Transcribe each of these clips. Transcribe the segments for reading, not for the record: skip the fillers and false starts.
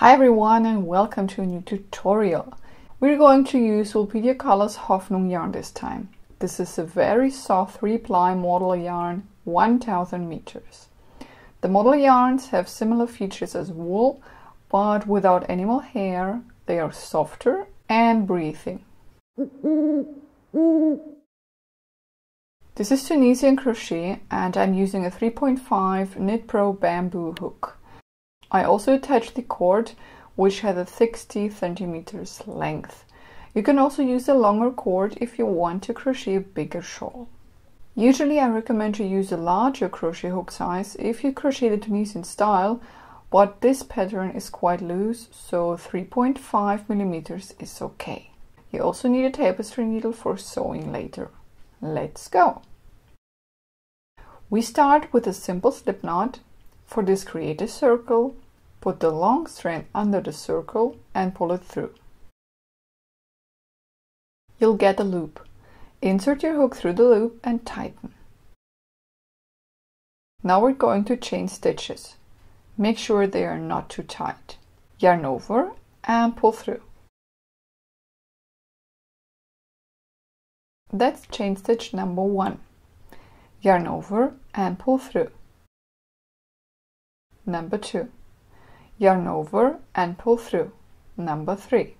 Hi everyone and welcome to a new tutorial. We're going to use Woolpedia Colors Hoffnung yarn this time. This is a very soft 3-ply model yarn, 1000 meters. The model yarns have similar features as wool, but without animal hair. They are softer and breathing. This is Tunisian crochet and I'm using a 3.5 Knit Pro bamboo hook. I also attached the cord, which has a 60 centimeters length. You can also use a longer cord if you want to crochet a bigger shawl. Usually I recommend to use a larger crochet hook size if you crochet the Tunisian style, but this pattern is quite loose, so 3.5 millimeters is okay. You also need a tapestry needle for sewing later. Let's go! We start with a simple slip knot. For this, create a circle, put the long strand under the circle and pull it through. You'll get a loop. Insert your hook through the loop and tighten. Now we're going to chain stitches. Make sure they are not too tight. Yarn over and pull through. That's chain stitch number 1. Yarn over and pull through. Number 2. Yarn over and pull through. Number 3.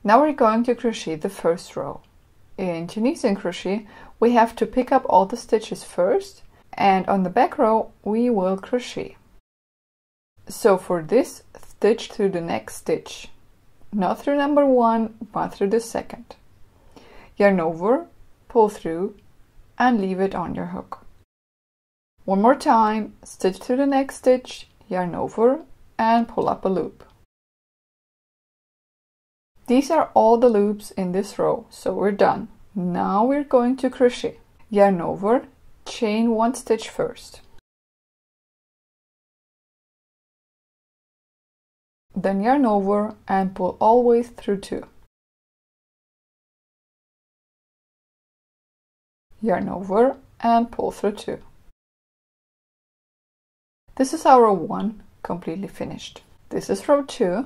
Now we're going to crochet the first row. In Tunisian crochet, we have to pick up all the stitches first, and on the back row we will crochet. So for this, stitch through the next stitch. Not through number 1, but through the second. Yarn over, pull through, and leave it on your hook. One more time, stitch through the next stitch, yarn over, and pull up a loop. These are all the loops in this row, so we're done. Now we're going to crochet. Yarn over, chain 1 stitch first. Then yarn over and pull all the way through 2. Yarn over and pull through 2. This is our row 1, completely finished. This is row 2.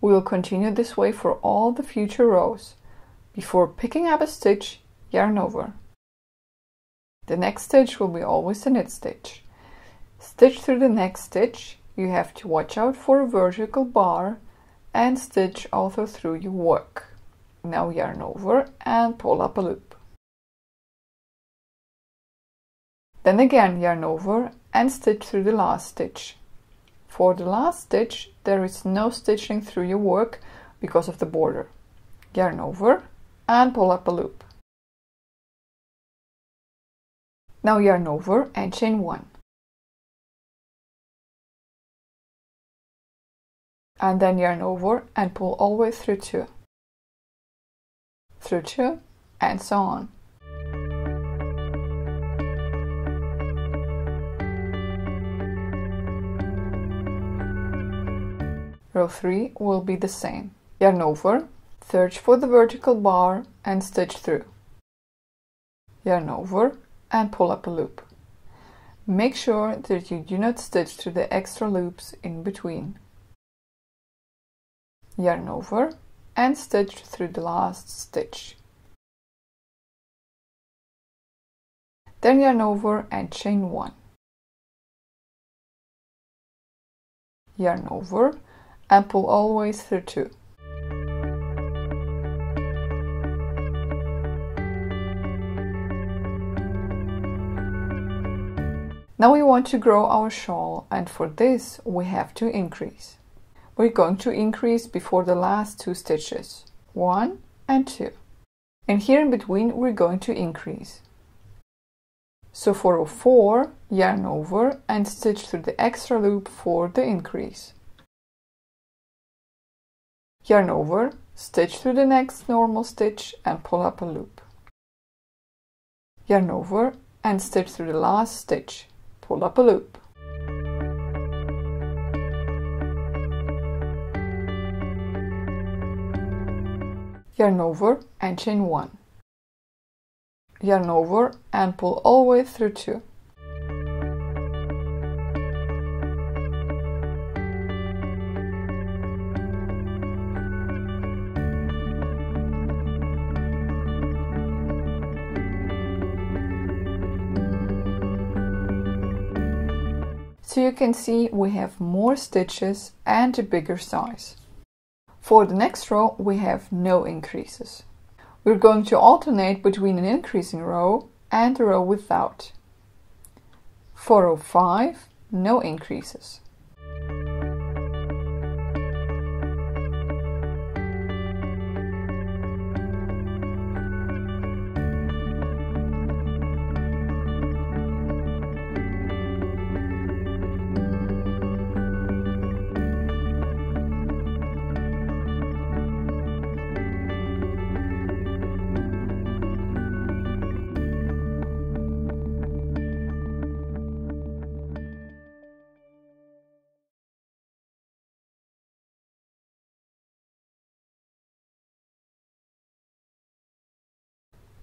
We will continue this way for all the future rows. Before picking up a stitch, yarn over. The next stitch will be always a knit stitch. Stitch through the next stitch. You have to watch out for a vertical bar and stitch also through your work. Now yarn over and pull up a loop. Then again yarn over and stitch through the last stitch. For the last stitch, there is no stitching through your work because of the border. Yarn over and pull up a loop. Now yarn over and chain 1. And then yarn over and pull all the way through 2. Through 2 and so on. Row 3 will be the same. Yarn over, search for the vertical bar and stitch through. Yarn over and pull up a loop. Make sure that you do not stitch through the extra loops in between. Yarn over and stitch through the last stitch. Then yarn over and chain 1. Yarn over and pull all the way through 2. Now we want to grow our shawl, and for this we have to increase. We're going to increase before the last 2 stitches, 1 and 2. And here in between we're going to increase. So for row 4, yarn over and stitch through the extra loop for the increase. Yarn over, stitch through the next normal stitch and pull up a loop. Yarn over and stitch through the last stitch, pull up a loop. Yarn over and chain 1. Yarn over and pull all the way through 2. So you can see we have more stitches and a bigger size. For the next row, we have no increases. We're going to alternate between an increasing row and a row without. For row 5, no increases.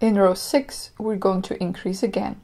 In row 6, we're going to increase again.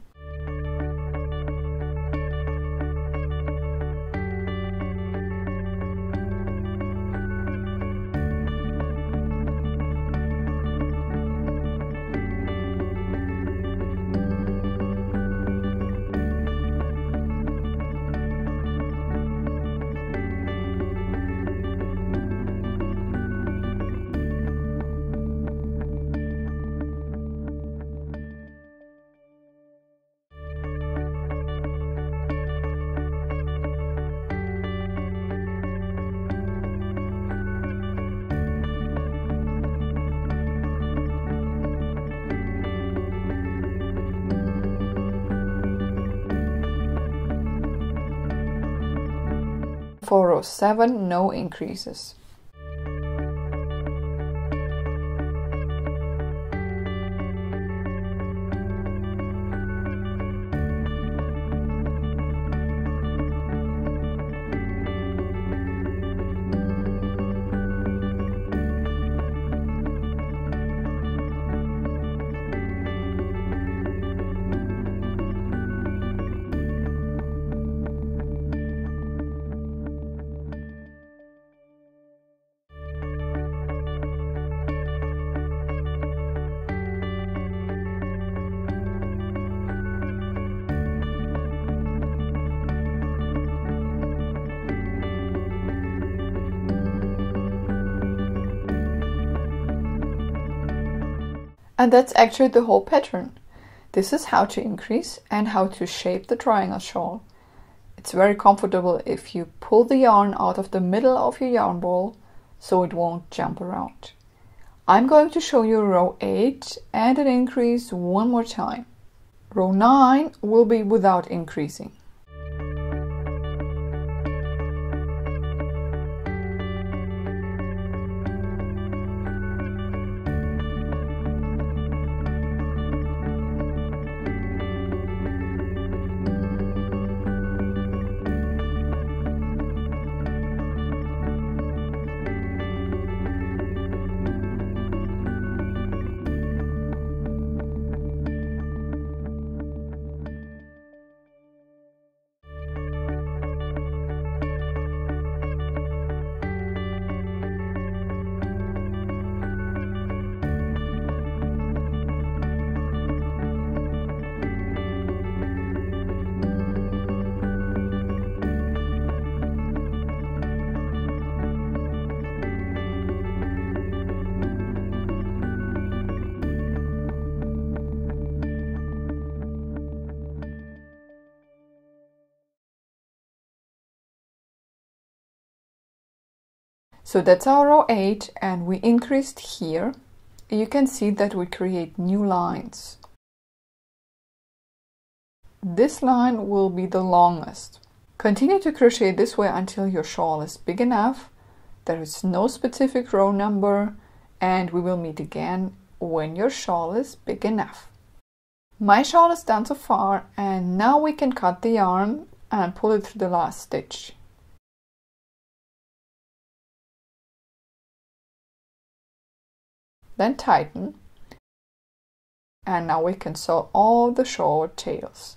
For row 7, no increases. And that's actually the whole pattern. This is how to increase and how to shape the triangle shawl. It's very comfortable if you pull the yarn out of the middle of your yarn ball so it won't jump around. I'm going to show you row 8 and an increase one more time. Row 9 will be without increasing. So that's our row 8, and we increased here. You can see that we create new lines. This line will be the longest. Continue to crochet this way until your shawl is big enough. There is no specific row number, and we will meet again when your shawl is big enough. My shawl is done so far, and now we can cut the yarn and pull it through the last stitch. Then tighten, and now we can sew all the shawl tails.